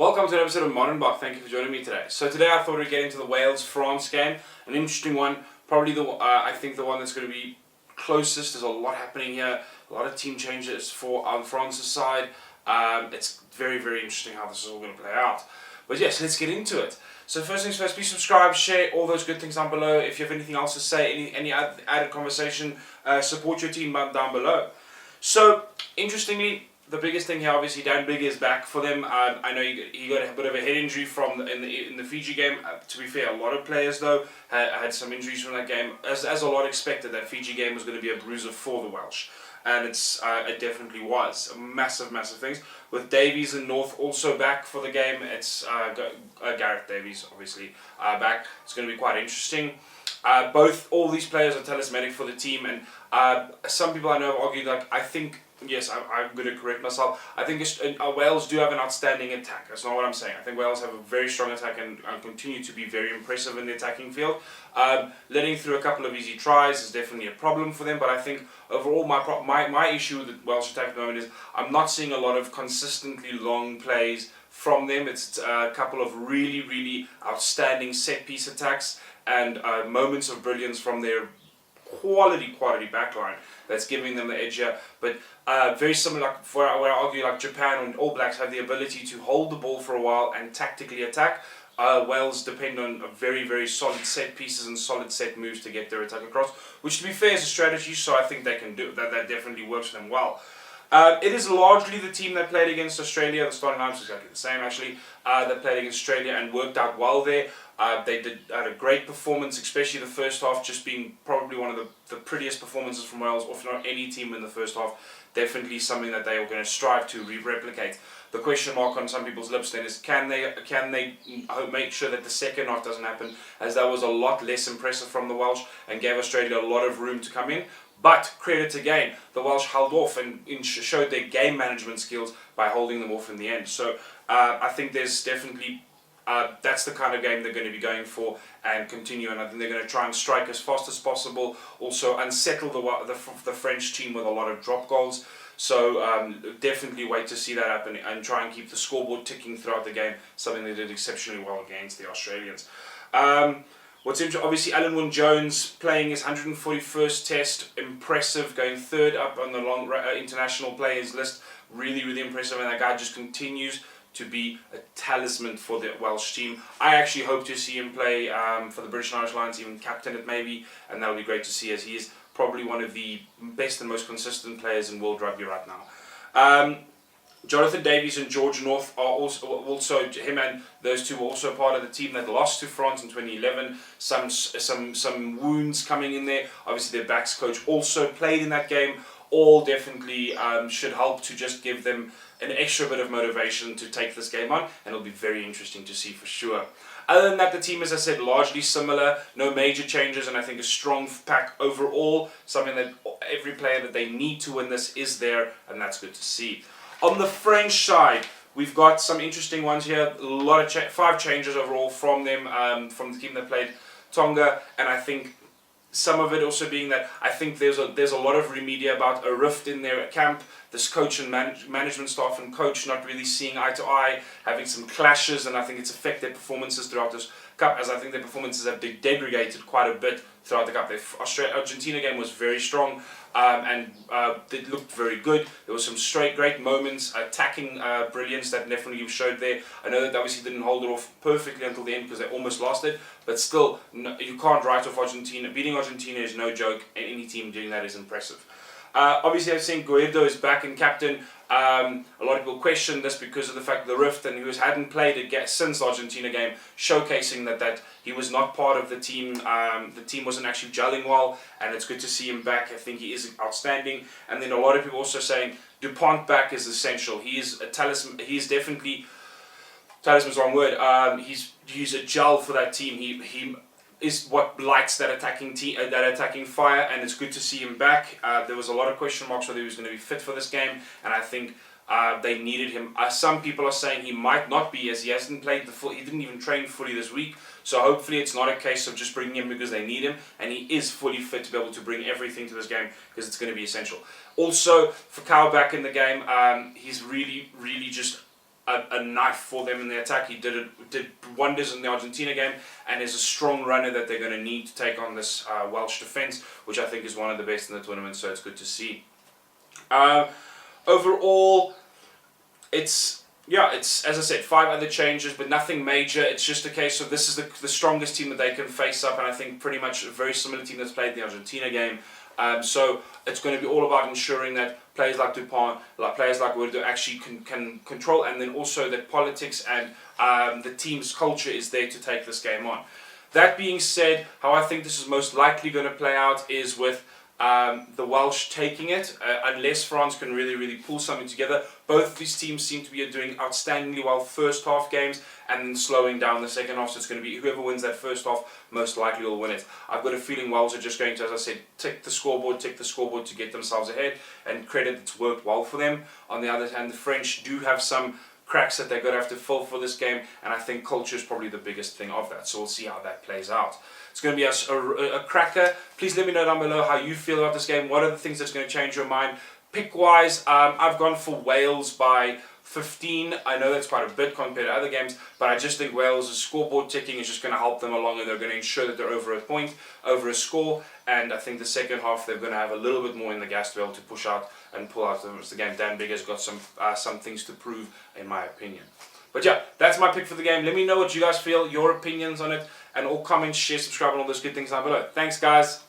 Welcome to an episode of Modern Buck. Thank you for joining me today. So today I thought we'd get into the Wales-France game. An interesting one. Probably I think the one that's going to be closest. There's a lot happening here. A lot of team changes for France's side. It's very, very interesting how this is all going to play out. But yes, let's get into it. So first things first, please subscribe, share, all those good things down below. If you have anything else to say, any added conversation, support your team down below. So, interestingly, the biggest thing here, obviously, Dan Bigg is back for them. I know he got a bit of a head injury in the Fiji game. To be fair, a lot of players, though, had some injuries from that game. As a lot expected, that Fiji game was going to be a bruiser for the Welsh. And it definitely was. Massive, massive things. With Davies and North also back for the game, it's Gareth Davies, obviously, back. It's going to be quite interesting. All these players are talismanic for the team, and some people I know have argued, I think, yes, I'm going to correct myself, I think Wales do have an outstanding attack. That's not what I'm saying. I think Wales have a very strong attack and continue to be very impressive in the attacking field. Letting through a couple of easy tries is definitely a problem for them, but I think overall my issue with the Welsh attack at the moment is I'm not seeing a lot of consistently long plays from them. It's a couple of really, really outstanding set-piece attacks and moments of brilliance from their quality backline that's giving them the edge here. But very similar, where I argue like Japan and All Blacks have the ability to hold the ball for a while and tactically attack. Wales depend on very, very solid set pieces and solid set moves to get their attack across, which to be fair is a strategy, so I think they can do that. That definitely works for them well. It is largely the team that played against Australia. The starting line was exactly the same, actually. That played against Australia and worked out well there. They had a great performance, especially the first half, just being probably one of the prettiest performances from Wales, or if not any team in the first half. Definitely something that they are going to strive to replicate. The question mark on some people's lips then is, can they make sure that the second half doesn't happen, as that was a lot less impressive from the Welsh and gave Australia a lot of room to come in. But credit again, the Welsh held off and showed their game management skills by holding them off in the end. So I think there's definitely, that's the kind of game they're going to be going for and continue. And I think they're going to try and strike as fast as possible. Also unsettle the French team with a lot of drop goals. So definitely wait to see that happen and try and keep the scoreboard ticking throughout the game. Something they did exceptionally well against the Australians. What's interesting, obviously, Alan Wynne-Jones playing his 141st test, impressive, going third up on the long international players list, really, really impressive, and that guy just continues to be a talisman for the Welsh team. I actually hope to see him play for the British and Irish Lions, even captain it maybe, and that would be great to see, as he is probably one of the best and most consistent players in world rugby right now. Jonathan Davies and George North are also him and those two were also part of the team that lost to France in 2011. Some wounds coming in there. Obviously their backs coach also played in that game. All definitely should help to just give them an extra bit of motivation to take this game on, and it'll be very interesting to see for sure. Other than that, the team, as I said, largely similar, no major changes, and I think a strong pack overall, something that every player that they need to win this is there, and that's good to see. On the French side, we've got some interesting ones here. A lot of 5 changes overall from them, from the team that played Tonga, and I think some of it also being that I think there's a lot of media about a rift in their camp. This coach and management staff and coach not really seeing eye to eye, having some clashes, and I think it's affected their performances throughout this cup, as I think their performances have degraded quite a bit throughout the cup. The Argentina game was very strong, and it looked very good. There was some great moments, attacking brilliance that definitely showed there. I know that obviously didn't hold it off perfectly until the end because they almost lost it, but still, you can't write off Argentina. Beating Argentina is no joke, and any team doing that is impressive. Obviously, I've seen Guedo is back in captain. A lot of people question this because of the fact of the rift, and he hadn't played it since the Argentina game, showcasing that he was not part of the team. The team wasn't actually gelling well, and it's good to see him back. I think he is outstanding. And then a lot of people also saying Dupont back is essential. He is a talisman. He's definitely, talisman's the wrong word. He's a gel for that team. He is what lights that attacking fire, and it's good to see him back. There was a lot of question marks whether he was going to be fit for this game, and I think they needed him. Some people are saying he might not be, as he hasn't played he didn't even train fully this week. So hopefully it's not a case of just bringing him because they need him, and he is fully fit to be able to bring everything to this game because it's going to be essential. Also, for Cal back in the game, he's really, really just a knife for them in the attack. He did wonders in the Argentina game, and is a strong runner that they're going to need to take on this Welsh defence, which I think is one of the best in the tournament, so it's good to see. Overall, it's as I said, 5 other changes, but nothing major. It's just a case of this is the strongest team that they can face up, and I think pretty much a very similar team that's played the Argentina game. So it's going to be all about ensuring that players like Dupont, players like Wood actually can control, and then also that politics and the team's culture is there to take this game on. That being said, how I think this is most likely going to play out is with the Welsh taking it, unless France can really pull something together. Both these teams seem to be doing outstandingly well first half games and then slowing down the second half, so it's going to be whoever wins that first half most likely will win it. I've got a feeling Wales are just going to, as I said, tick the scoreboard to get themselves ahead, and credit, it's worked well for them. On the other hand, the French do have some cracks that they're going to have to fill for this game, and I think culture is probably the biggest thing of that, so we'll see how that plays out. It's going to be a cracker. Please let me know down below how you feel about this game. What are the things that's going to change your mind? Pick-wise, I've gone for Wales by 15. I know that's quite a bit compared to other games, but I just think Wales' scoreboard ticking is just going to help them along, and they're going to ensure that they're over a point, over a score, and I think the second half they're going to have a little bit more in the gas to be able to push out and pull out the game. Dan Bigger's got some things to prove, in my opinion. But yeah, that's my pick for the game. Let me know what you guys feel, your opinions on it, and all comments, share, subscribe, and all those good things down below. Thanks, guys.